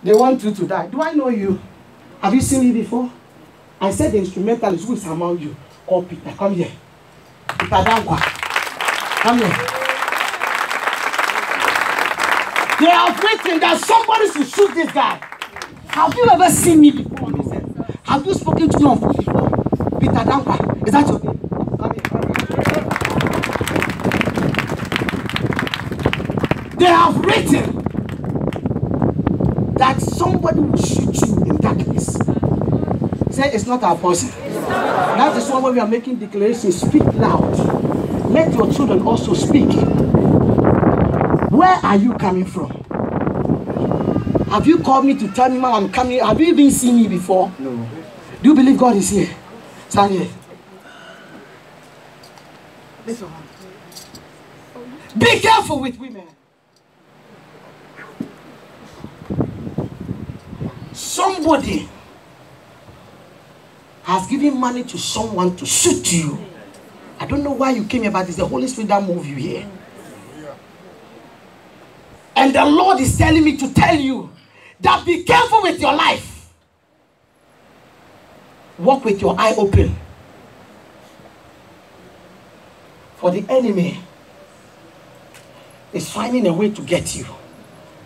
They want you to die. Do I know you? Have you seen me before? I said the instrumentalist who is among you. Call Peter. Come here. Peter Dangwa. Come here. They are waiting that somebody should shoot this guy. Have you ever seen me before? Have you spoken to me before? Peter Dangwa. Is that your name? Come here. They have written that somebody will shoot you in darkness. Say it's not our portion. That is why when we are making declarations, speak loud. Let your children also speak. Where are you coming from? Have you called me to tell me I'm coming? Have you even seen me before? No. Do you believe God is here? Stand here. Be careful with women. Somebody has given money to someone to shoot you. I don't know why you came here, but it's the Holy Spirit that moved you here. And the Lord is telling me to tell you that be careful with your life. Walk with your eye open. For the enemy is finding a way to get you.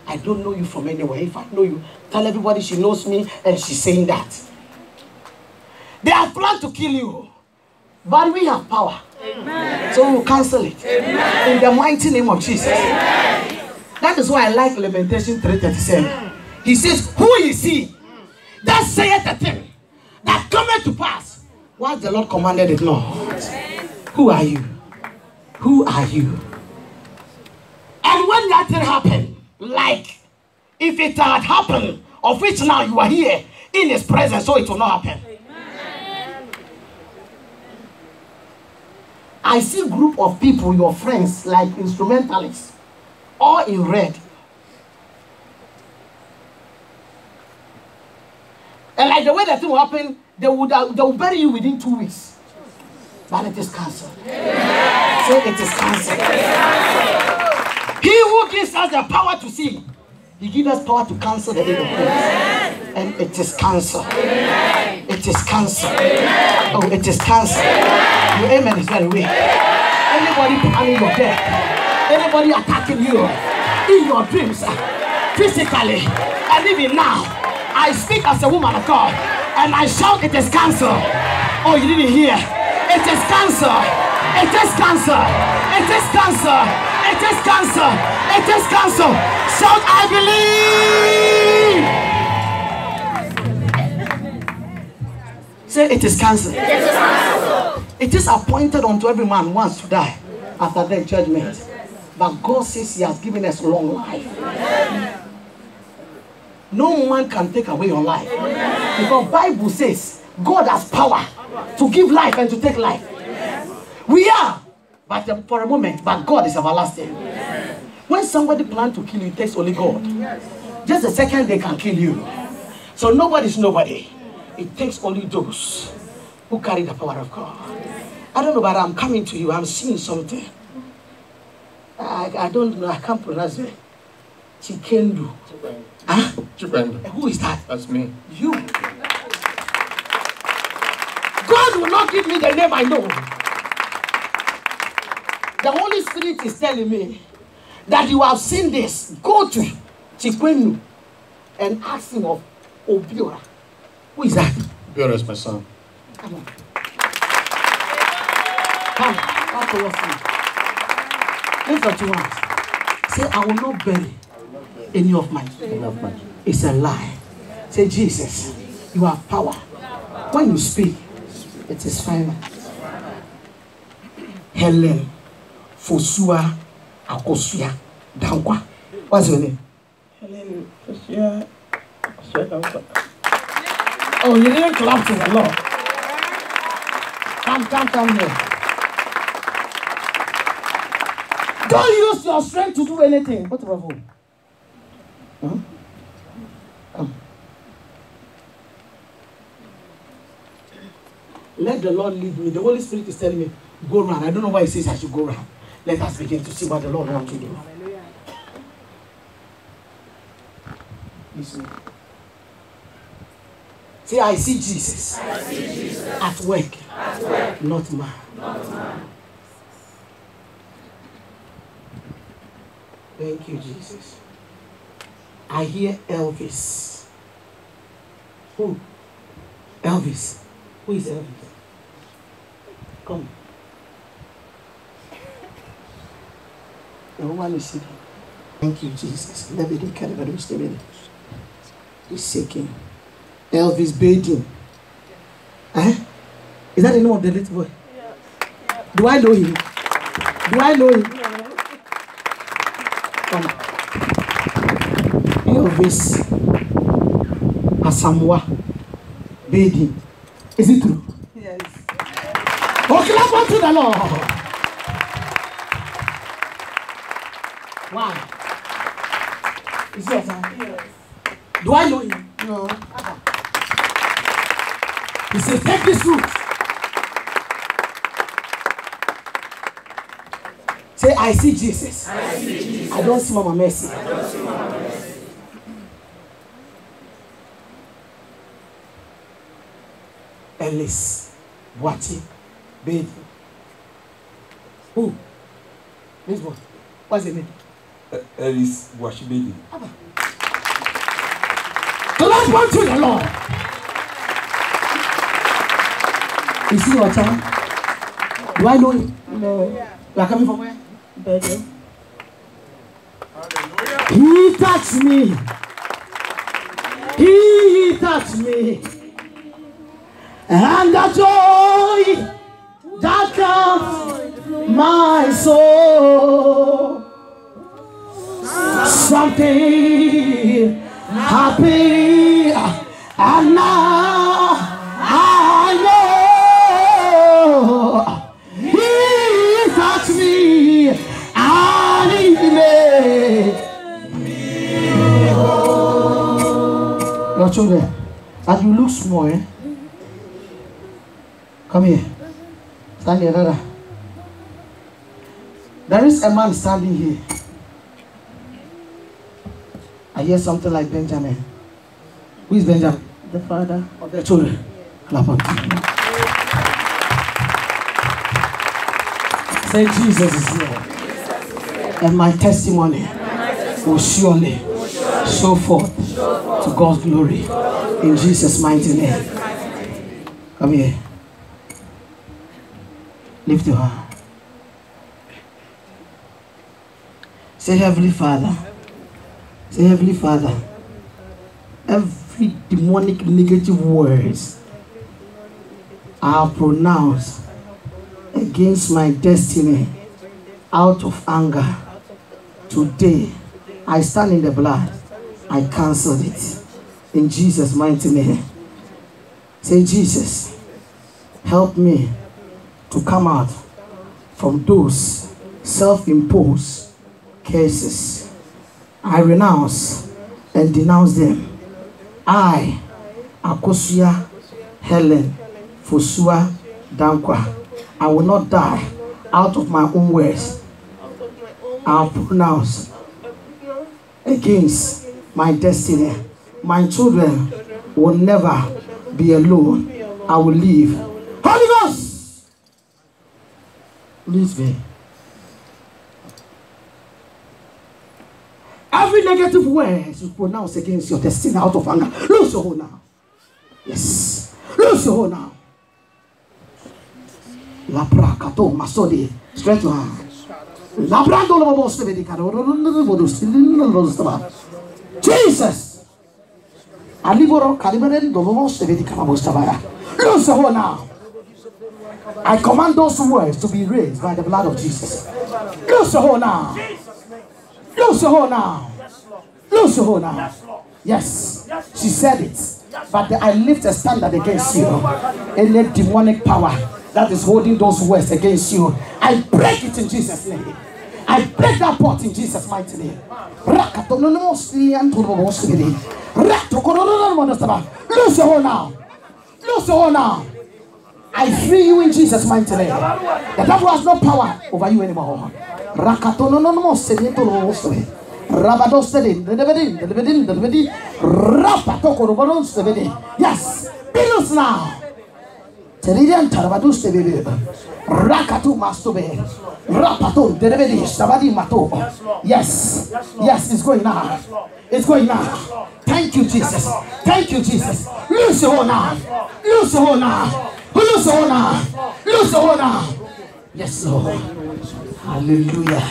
I don't know you from anywhere. If I know you, tell everybody she knows me and she's saying that. They have planned to kill you, but we have power. Amen. So we'll cancel it. Amen. In the mighty name of Jesus. Amen. That is why I like Lamentation 3:37. He says, who is he that saith a thing that cometh to pass what the Lord commanded it not? Who are you? Who are you? And when that thing happened, like if it had happened, of which now you are here in his presence, so it will not happen. Amen. I see a group of people, your friends, like instrumentalists, all in red. And like the way that thing will happen, they will bury you within 2 weeks. But it is cancelled. Say it is cancelled. He who gives us the power to see, he gives us power to cancel the deed of God. And it is cancelled. It is cancelled. Oh, it is cancelled. Your amen is very weak. Anybody planning your death, anybody attacking you in your dreams, physically, and even now, I speak as a woman of God, and I shout, it is cancelled. Oh, you didn't hear? It is cancelled. It is cancelled. It is cancelled. It is cancelled. It is cancelled. Shout, I believe. Say, it is cancelled. It is cancelled. It is appointed unto every man once to die, after that judgment. But God says he has given us long life. No man can take away your life. Because Bible says God has power to give life and to take life. We are, but for a moment, but God is everlasting. When somebody plans to kill you, it takes only God. Just a second, they can kill you. So nobody's nobody. It takes only those who carry the power of God. I don't know, but I'm coming to you. I'm seeing something. I don't know. I can't pronounce it. Chikendu. Huh? Chikendu. Who is that? That's me. You. God will not give me the name I know. The Holy Spirit is telling me that you have seen this. Go to Chikendu and ask him of Obiora. Who is that? Obiora is my son. Come on. Come towards me. Lift up your hands. Say, I will not bury any of my children. It's a lie. Say, Jesus, you have power. When you speak, it is final. Helen Fosua Akosua Dankwa. What's your name? Helen Fosua Akosua Dankwa. Oh, you didn't clap to the Lord. Come here. Don't use your strength to do anything. What about who? Huh? Come. Let the Lord lead me. The Holy Spirit is telling me, go round. I don't know why he says I should go round. Let us begin to see what the Lord wants to do. Listen. Say, I see Jesus, at work, not man. Thank you, Jesus. I hear Elvis. Who? Elvis. Who is Elvis? Come. The woman is sitting. Thank you, Jesus. He's shaking. Elvis Bading. Eh? Is that the name of the little boy? Yeah. Do I know him? Do I know him? Come. Elvis Asamoah Bading. Is it true? Yes. Oh, clap unto the Lord. Why? Is he your son? Yes. Do I know him? No. He said, take this route. Say, I see Jesus. I see Jesus. I don't see Mama Mercy. I don't see Mama Mercy. Ellis Boachi Baby. Who? This one. What's the name? Ellis Boachi Baby. The last one to the Lord. Is he your child? Do I know him? No. You are coming from where? Belgium. He touched me. He touched me. And the joy that comes my soul. Something happened, and now I know he touched me and he made me whole. Your children, as you look small, eh? Come here. Stand here, Dada. There is a man standing here. I hear something like Benjamin. Who is Benjamin? The father. Of their children. Clap on. Say, Jesus is here. And my testimony will surely show forth to God's glory. In Jesus' mighty name. Come here. Lift your hand. Say, Heavenly Father. Say, Heavenly Father, every demonic negative words I have pronounced against my destiny out of anger, today I stand in the blood. I cancel it. In Jesus' mighty name. Say, Jesus, help me to come out from those self-imposed curses. I renounce and denounce them. I, Akosua Helen Fosua Dankwa, I will not die out of my own words. I will pronounce against my destiny. My children will never be alone. I will live. Holy Ghost! Please be. Every negative word you pronounce against your destiny out of anger, lose your hold now. Yes. Lose your hold now. La prakato masodi. Straight to her. La brando lo boste vedicado. Jesus. Aliboro caliberen do boste vedicado bostava. Lose your hold now. I command those words to be raised by the blood of Jesus. Lose your hold now. Lose your hold now. Lose your hold now. Yes, she said it. But I lift a standard against you. Any demonic power that is holding those words against you, I break it in Jesus' name. I break that pot in Jesus' mighty name. Lose your hold now. Lose your hold now. I free you in Jesus' mighty name. The devil has no power over you anymore. Rabados Sedin, the Lebedin, Rapatoko, Robados, the Bedi. Yes, Pilus now. Teridian Tarabadus, the baby. Rakatu Mastobe. Rapato, the Lebedi, Sabadi Mato. Yes, yes, it's going now. It's going now. Thank you, Jesus. Thank you, Jesus. Lose your honor. Lose your honor. Lose your honor. Lose your honor. Yes, Lord. Hallelujah.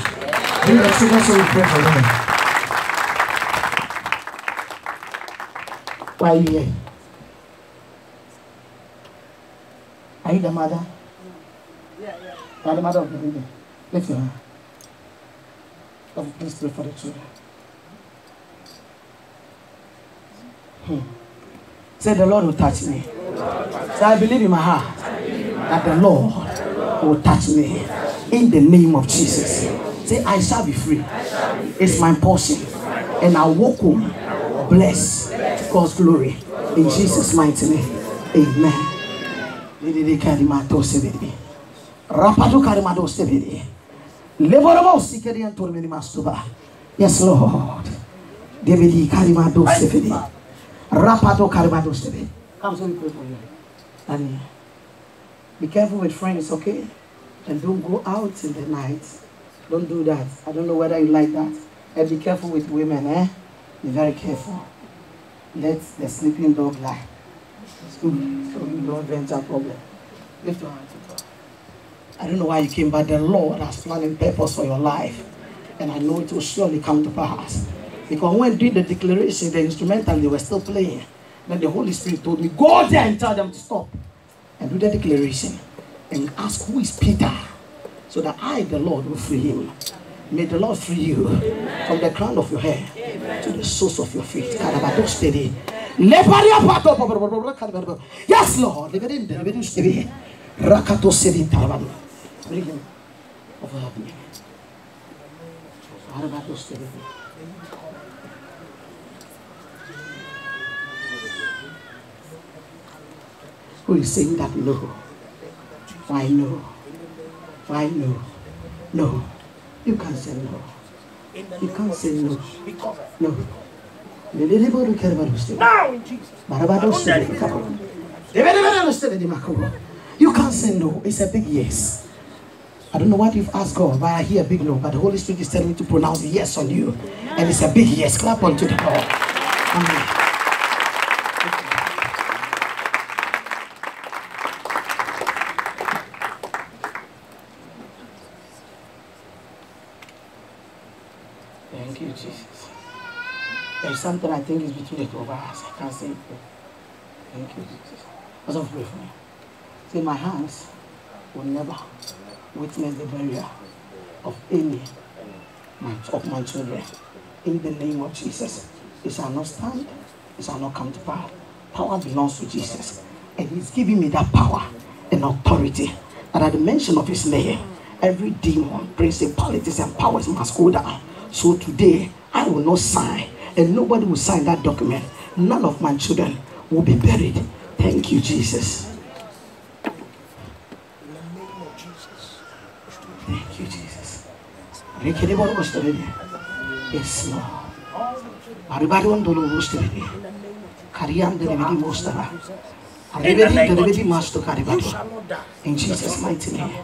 We are so much we pray for them. Why are you here? Are you the mother? Yeah. You are the mother of the baby. Lift your hand. Lord, please pray for the children. Say the Lord will touch me. Say I believe in my heart that the Lord will touch me in the name of Jesus. Say I shall be free. It's my portion. And I walk home blessed to God's glory. In Jesus' mighty name. Amen. Yes, Lord. Rapato Karibado Stebe. Come so we pray for you. And be careful with friends, okay? And don't go out in the night. Don't do that. I don't know whether you like that. And be careful with women, eh? Be very careful. Let the sleeping dog lie. So you don't venture problem. Lift your hands to God. I don't know why you came, but the Lord has planned and purpose for your life. And I know it will surely come to pass. Because when doing the declaration, the instrumental, they were still playing. Then the Holy Spirit told me, go there and tell them to stop. And do the declaration. And ask, who is Peter? So that I, the Lord, will free him. May the Lord free you from the crown of your hair to the soles of your feet. Yes, Lord. Bring him over me. Who is saying that no? Why no? Why no? No. You can't say no. You can't say no. No. Now in Jesus. You can't say no. It's a big yes. I don't know what you've asked God, but I hear a big no. But the Holy Spirit is telling me to pronounce yes on you. And it's a big yes. Clap unto the Lord. Amen. Thank you, Jesus. There's something I think is between the two of us. I can't say it. Thank you, Jesus. Let's all pray for me. Say, my hands will never witness the burial of any of my children. In the name of Jesus. It shall not stand. It shall not come to power. Power belongs to Jesus. And he's giving me that power and authority. And at the mention of his name, every demon, principalities, and powers must go down. So today, I will not sign. And nobody will sign that document. None of my children will be buried. Thank you, Jesus. Thank you, Jesus. Yes, Lord. In Jesus' mighty name.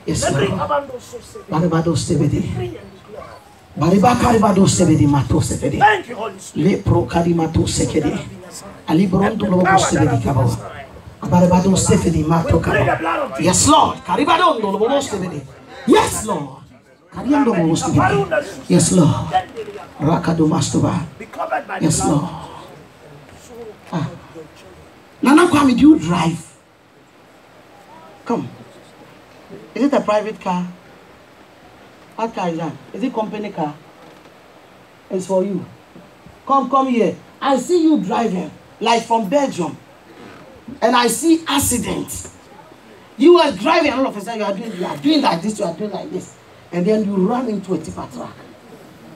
Yes, Lord. Thank you, Holy Spirit. Yes, Lord. Yes, Lord. Yes, Lord. Yes, Lord. Nana Kwame, do you drive? Come. Is it a private car? What car is that? Is it company car? It's for you. Come here. I see you driving, like from Belgium. And I see accidents. You are driving, all of a sudden you are doing like this, you are doing like this. And then you run into a tipper truck.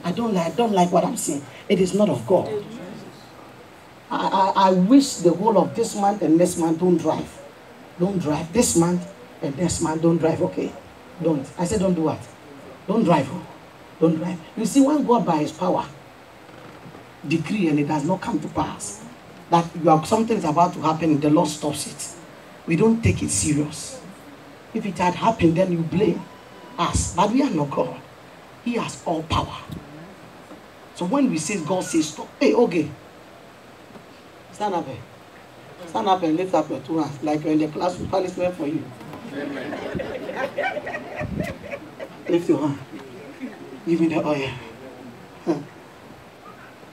I don't like what I'm saying. It is not of God. I wish the whole of this month and next month don't drive. Don't drive. This month and next month don't drive, okay? Don't. I said don't do what? Don't drive. Don't drive. You see, when God by his power decree and it does not come to pass, that something is about to happen, the Lord stops it. We don't take it serious. If it had happened, then you blame us. But we are not God. He has all power. So when we say God says stop, hey, okay. Stand up here. Stand up and lift up your two hands like you're in the class with punishment for you. Lift your hand. Give me the oil.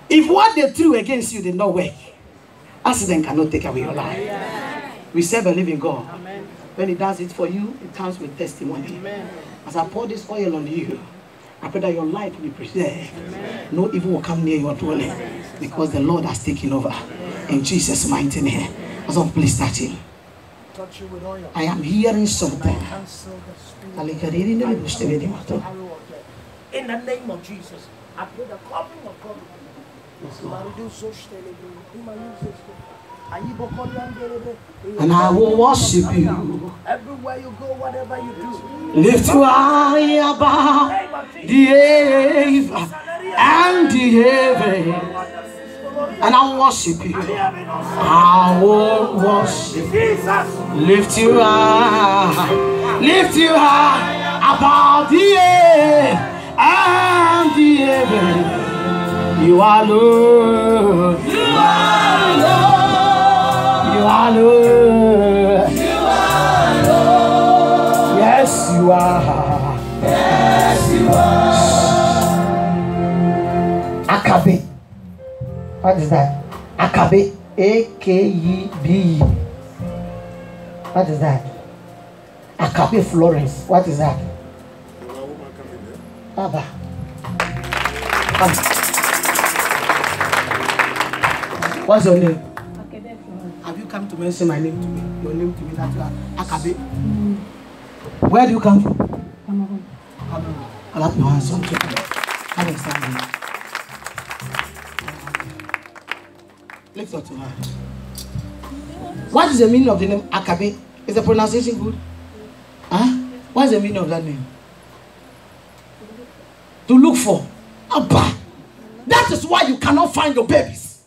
If what they threw against you did not work, accident cannot take away your life. We serve a living God. Amen. When he does it for you, it comes with testimony. Amen. As I pour this oil on you, I pray that your life will be preserved. Amen. No evil will come near your dwelling because the Lord has taken over. In Jesus' mighty name. So please touch him. I am hearing something. In the name of Jesus, I pray the covering of God. And I will worship you. Everywhere you go, whatever you do, lift you high above the earth and the heaven. And I will worship you. I will worship you. Lift you high above the earth and the heaven. You are Lord. You are Lord. You are Lord. You are Lord. Yes, you are. Yes, you are. Akabe. What is that? Akabe. A-K-E-B. What is that? Akabe Florence. What is that? Abba. Come. What's your name? Akabe Florence. Have you come to mention my name to me? Your name to me that you are Akabe? Where do you come from? Cameroon. Cameroon. I'll have your hands on to you. Come and stand here. Lift your two hands. What is the meaning of the name Akabe? Is the pronunciation good? Huh? What is the meaning of that name? To look for. Abba. That is why you cannot find your babies.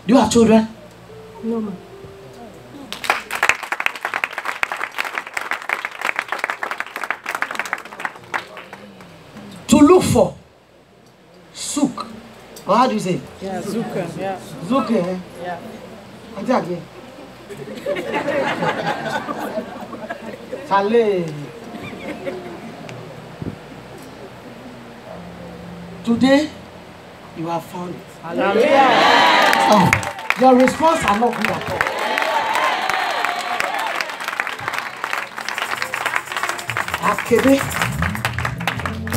Do you have children? No, ma'am. To look for. Sook. Or how do you say? Yeah, Zuka. Yeah. Zuka, eh? Yeah. And that again. Chale. Today, you have found it. Hallelujah. Oh, your response are not good at all. Akebe.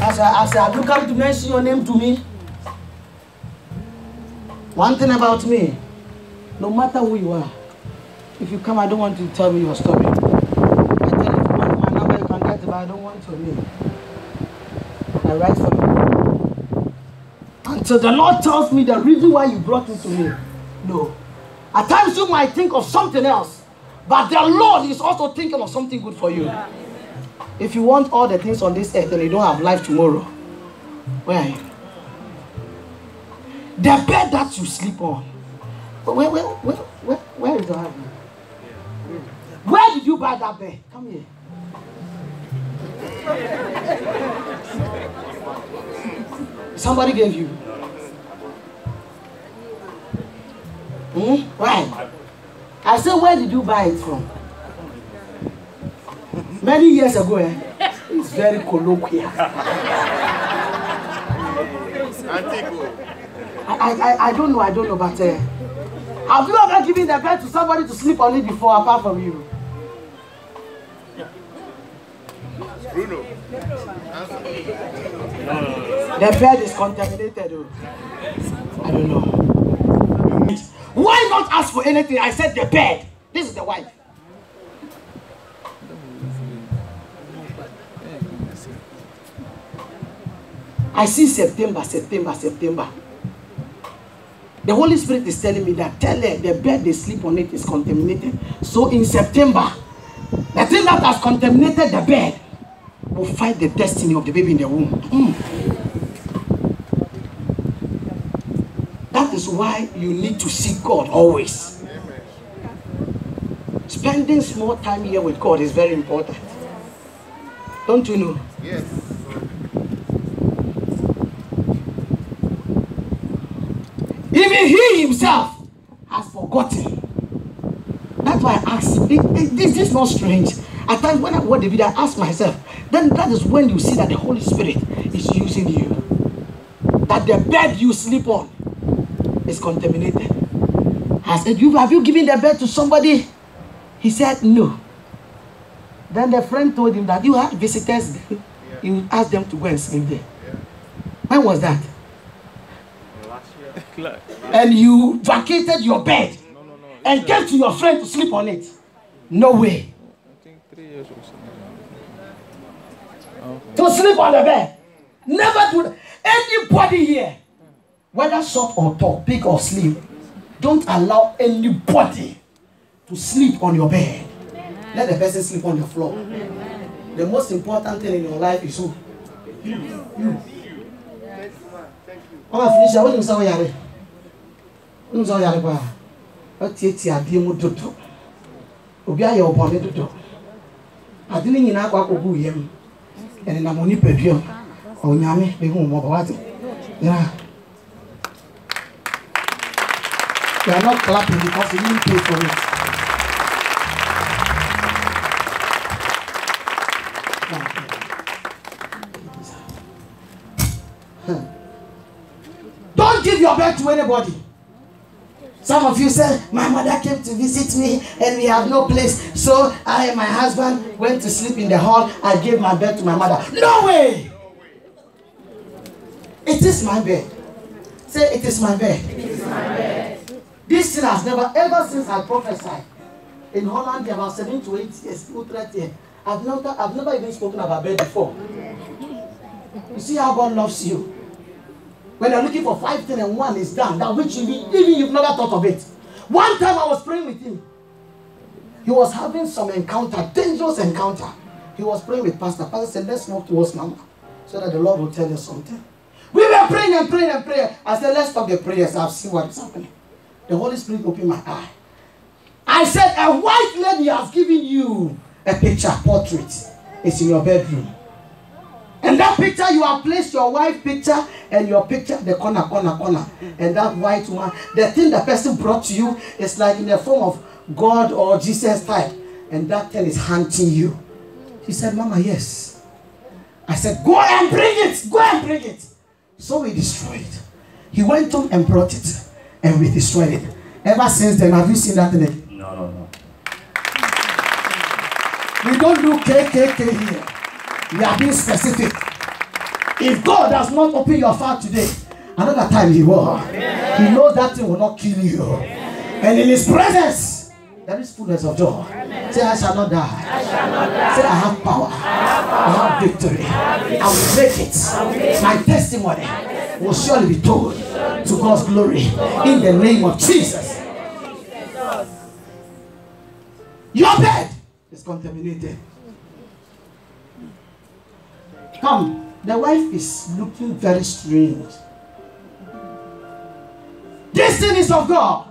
As I you come to mention your name to me, one thing about me, no matter who you are, if you come, I don't want you to tell me your story. I tell you, if you want my number, you can get it, but I don't want your name. I write for you. Until the Lord tells me the reason why you brought it to me. No. At times you might think of something else, but the Lord is also thinking of something good for you. If you want all the things on this earth and you don't have life tomorrow, where are you? The bed that you sleep on. Where is your husband? Where did you buy that bed? Come here. Somebody gave you. Right. I said, where did you buy it from? Many years ago, it's very colloquial. I don't know, but have you ever given the bed to somebody to sleep on it before, apart from you? Bruno. The bed is contaminated. Oh. I don't know. Why not ask for anything? I said the bed. This is the wife. I see September. The Holy Spirit is telling me that tell her the bed they sleep on it is contaminated. So in September, the thing that has contaminated the bed will fight the destiny of the baby in the womb. That is why you need to seek God always. Spending small time here with God is very important. Don't you know? Yes. Even he himself has forgotten. That's why I ask. This is not strange. At times when I watch the video, I ask myself, then that is when you see that the Holy Spirit is using you. That the bed you sleep on is contaminated. I said, have you given the bed to somebody? He said, no. Then the friend told him that you had visitors. You asked them to go and sleep there. When was that? Last year. And you vacated your bed and came to your friend to sleep on it. No way. I think 3 years or something. To sleep on the bed. Never do that. Anybody here, whether short or tall, big or slim, don't allow anybody to sleep on your bed. Let the person sleep on the floor. The most important thing in your life is who? You. Oh, Felicia, what do you say? What do you say? What do you say? Obi ayo bone dodo. Adini nyina kwa kogu yem. Ene na moni pedua. Onyame be hu mo ba wate. Yeah. You are not clapping because you didn't pay for it. Don't give your bed to anybody. Some of you said, my mother came to visit me and we have no place. So I and my husband went to sleep in the hall. I gave my bed to my mother. No way! It is my bed. Say, it is my bed. It is my bed. This thing has never, ever since I prophesied, in Holland, about 7 to 8 years, I've never even spoken about bed before. You see how God loves you. When you're looking for 5 things and one is done, that which even you've never thought of it. One time I was praying with him. He was having some encounter, dangerous encounter. He was praying with Pastor. Pastor said, let's walk towards Mama, so that the Lord will tell you something. We were praying and praying and praying. I said, let's stop the prayers. I've seen what is happening. The Holy Spirit opened my eye. I said, a white lady has given you a picture, portrait. It's in your bedroom. And that picture, you have placed your wife's picture and your picture, the corner. And that white one, the thing the person brought to you is like in the form of God or Jesus type. And that thing is hunting you. He said, Mama, yes. I said, go and bring it. Go and bring it. So we destroyed it. He went on and brought it. And we destroyed it. Ever since then, have you seen that thing again? No. We don't do KKK here. We are being specific. If God does not open your heart today, another time He will. He knows that thing will not kill you. And in His presence, there is fullness of joy. Say, I shall not die. Say, I have power. I have victory. I will make it. My testimony will surely be told to God's glory in the name of Jesus. Your bed is contaminated. Come, the wife is looking very strange. This thing is of God.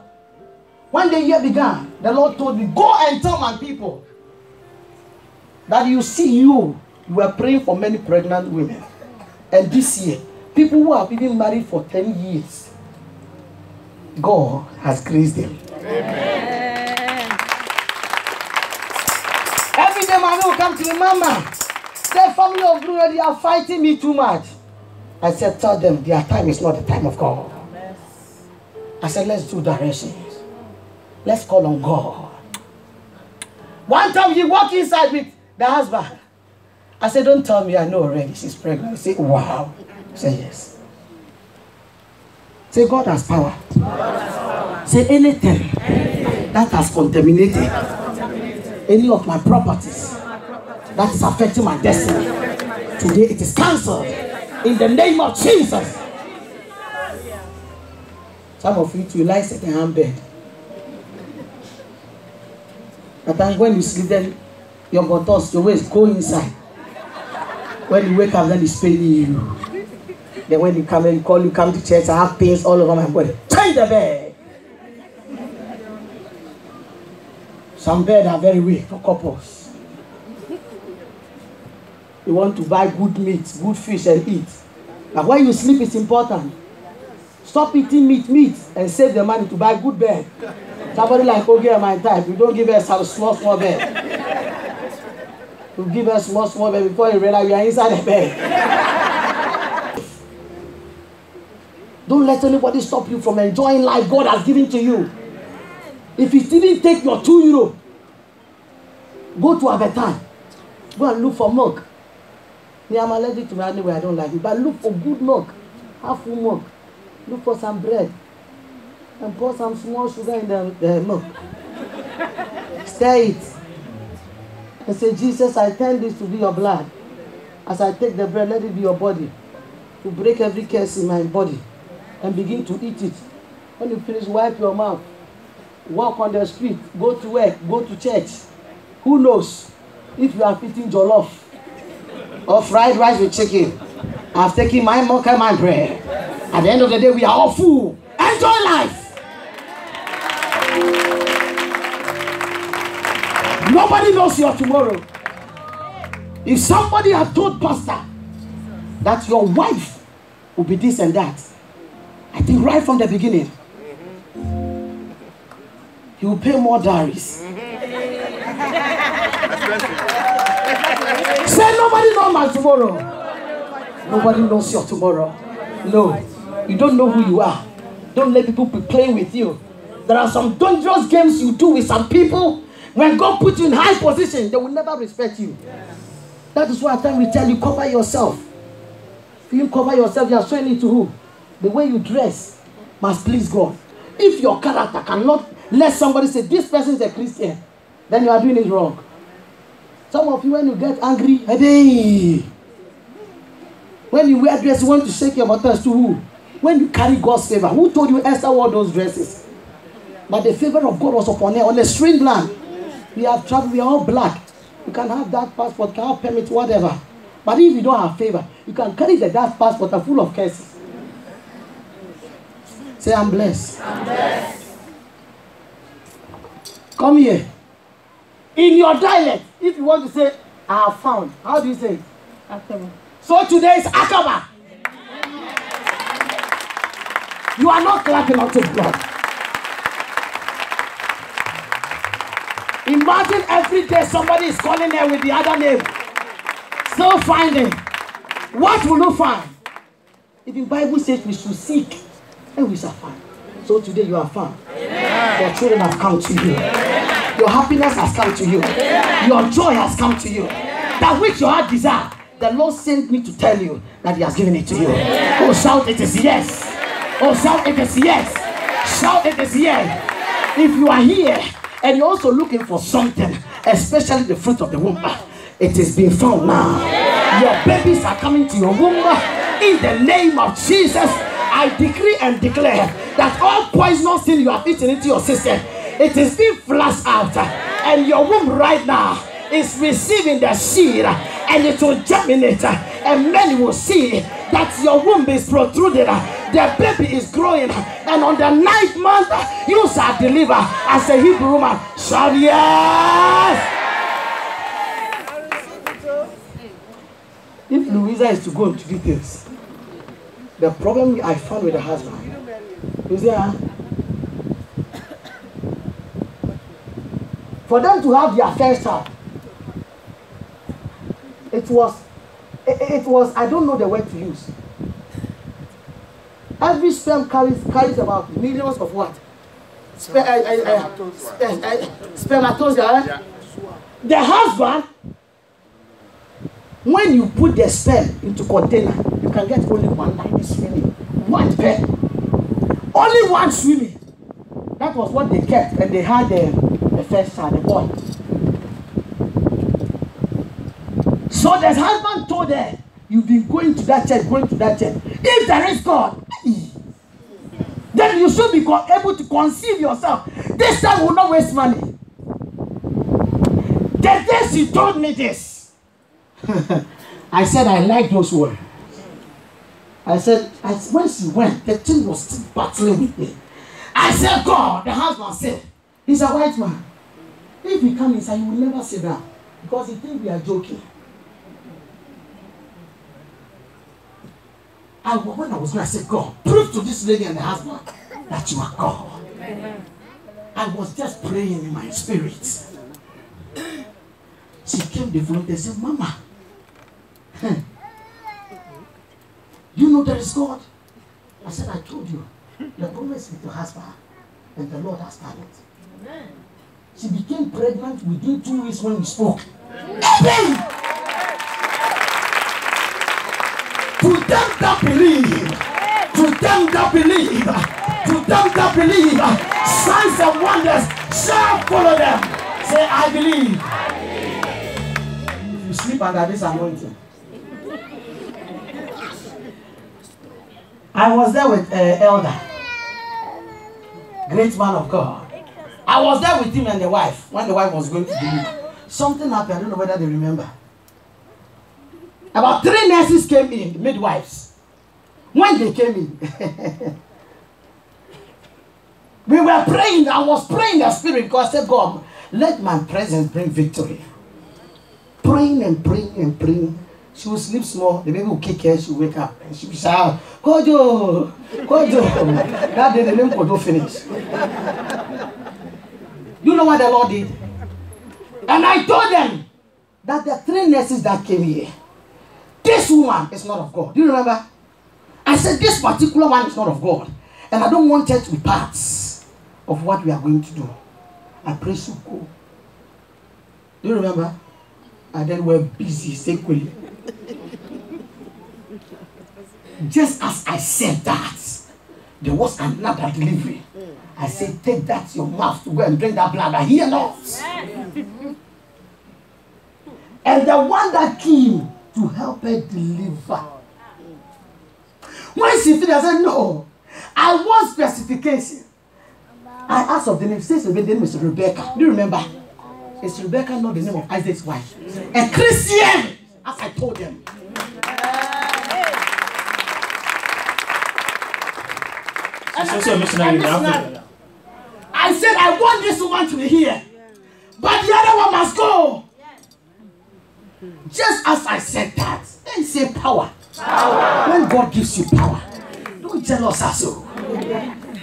When the year began, the Lord told me, go and tell my people that you were praying for many pregnant women. And this year, people who have been married for 10 years, God has graced them. Amen. Every day, my will come to me, Mama. The family of Bruno, they are fighting me too much. I said, tell them their time is not the time of God. I said, let's do directions. Let's call on God. One time he walked inside with the husband. I said, don't tell me, I know already she's pregnant. He said, wow. I said, yes. Say, God has power. Say, anything that has contaminated any of my properties that is affecting my destiny, today it is cancelled in the name of Jesus. Some of you too lie second-hand bed. But then when you sleep, then your buttocks, your waist go inside. When you wake up, then it's paining you. Then when you come and call, you come to church, I have pains all over my body. Change the bed. Some beds are very weak for couples. You want to buy good meat, good fish and eat. But when you sleep, it's important. Stop eating meat and save the money to buy good bed. Somebody like Ogie, my type, you don't give us a small bed. You give us small bed before you realize you are inside the bed. Don't let anybody stop you from enjoying life God has given to you. If it didn't take your €2, go to Abetan. Go and look for milk. Me, I'm allergic to me anyway, I don't like it. But look for good milk. Have full milk. Look for some bread. And pour some small sugar in the milk. Stir it. And say, Jesus, I turn this to be your blood. As I take the bread, let it be your body. To break every curse in my body. And begin to eat it. When you finish, wipe your mouth. Walk on the street. Go to work. Go to church. Who knows if you are eating jollof or fried rice with chicken? I've taken my milk and my bread. At the end of the day, we are all full. Enjoy life. Nobody knows your tomorrow. If somebody had told pastor that your wife will be this and that, I think right from the beginning, he will pay more dowries. Say nobody knows my tomorrow. Nobody knows your tomorrow. No, you don't know who you are. Don't let people be playing with you. There are some dangerous games you do with some people. When God puts you in high position, they will never respect you. That is why at times we tell you, cover yourself. If you cover yourself, you are showing it to who? The way you dress must please God. If your character cannot let somebody say, this person is a Christian, then you are doing it wrong. Some of you, when you get angry, hey, when you wear dress, you want to shake your buttons to who? When you carry God's favor. Who told you Esther wore those dresses? But the favor of God was upon her on a strange land. We have traveled, we are all black. You can have that passport, can have permit, whatever. But if you don't have favor, you can carry that passport and full of curses. Say, I'm blessed. I'm blessed. Come here. In your dialect, if you want to say, I have found, how do you say it? Akaba. So today is Akaba. You are not clapping unto God. Imagine every day somebody is calling her with the other name. Still finding. What will you find? If the Bible says we should seek, and we shall find. So today you are found. Amen. Your children have come to you. Amen. Your happiness has come to you. Amen. Your joy has come to you. Amen. That which your heart desire, the Lord sent me to tell you that He has given it to you. Amen. Oh, shout, it is yes. Oh, shout, it is yes. Shout, it is yes. If you are here and you're also looking for something, especially the fruit of the womb, it is being found now. Your babies are coming to your womb in the name of Jesus. I decree and declare that all poisonous thing you have eaten into your system, it is being flushed out, and your womb right now is receiving the seed, and it will germinate, and many will see that your womb is protruded, the baby is growing, and on the 9th month you shall deliver. As a Hebrew woman, shout yes. If Louisa is to go into details, the problem I found with the husband is that for them to have their first child, it was, I don't know the word to use. Every sperm carries about millions of what? Spermatozoa. Yeah. The husband, when you put the sperm into container, you can get only one line swimming. One pair. Only one swimming. That was what they kept, and they had the first child, the boy. So the husband told her, you've been going to that church, If there is God, then you should be able to conceive yourself. This time will not waste money. The day she told me this, I said, I like those words. I said, when she went, the thing was still battling with me. I said, God, the husband said, he's a white man. If he comes inside, he will never sit down because he thinks we are joking. When I was going, I said, God, prove to this lady and the husband that you are God. I was just praying in my spirit. She came the front and said, Mama, you know there is God. I said, I told you, the promise with your husband, and the Lord has done it. She became pregnant within 2 weeks when we spoke. Nothing! To them that believe, to them that believe, to them that believe, signs and wonders shall follow them. Say, I believe. If you sleep under this anointing. I was there with elder, great man of God. I was there with him and the wife when the wife was going to deliver. Something happened. I don't know whether they remember. About 3 nurses came in, midwives. When they came in, we were praying. I was praying in the spirit because I said, God, let my presence bring victory. Praying and praying and praying. She will sleep small. The baby will kick her. She will wake up and she will shout, Kojo, Kojo. That day the name Kojo finished. You know what the Lord did? And I told them that the 3 nurses that came here, this woman is not of God. Do you remember? I said this particular one is not of God. And I don't want her to be parts of what we are going to do. I pray she go. Do you remember? And then we're busy secretly. Just as I said that, there was another delivery. I said, take that your mouth to go and drink that blood. I hear not. And the one that came to help her deliver. When she finished, I said, no. I want specification. I asked of the name. Says the name is Rebecca. Do you remember? Is Rebecca not the name of Isaac's wife? A Christian, as I told them. She's also a missionary in Africa. I said, I want this woman to be here. But the other one must go. Just as I said that, they say power. When God gives you power, don't jealous us.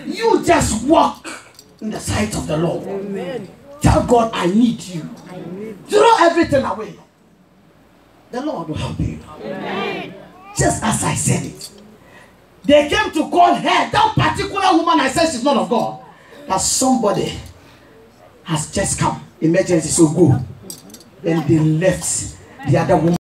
You just walk in the sight of the Lord. Tell God, I need you. Throw everything away. The Lord will help you. Just as I said it. They came to call her, that particular woman. I said she's not of God. That somebody has just come. Emergency, so go. And they left the other woman.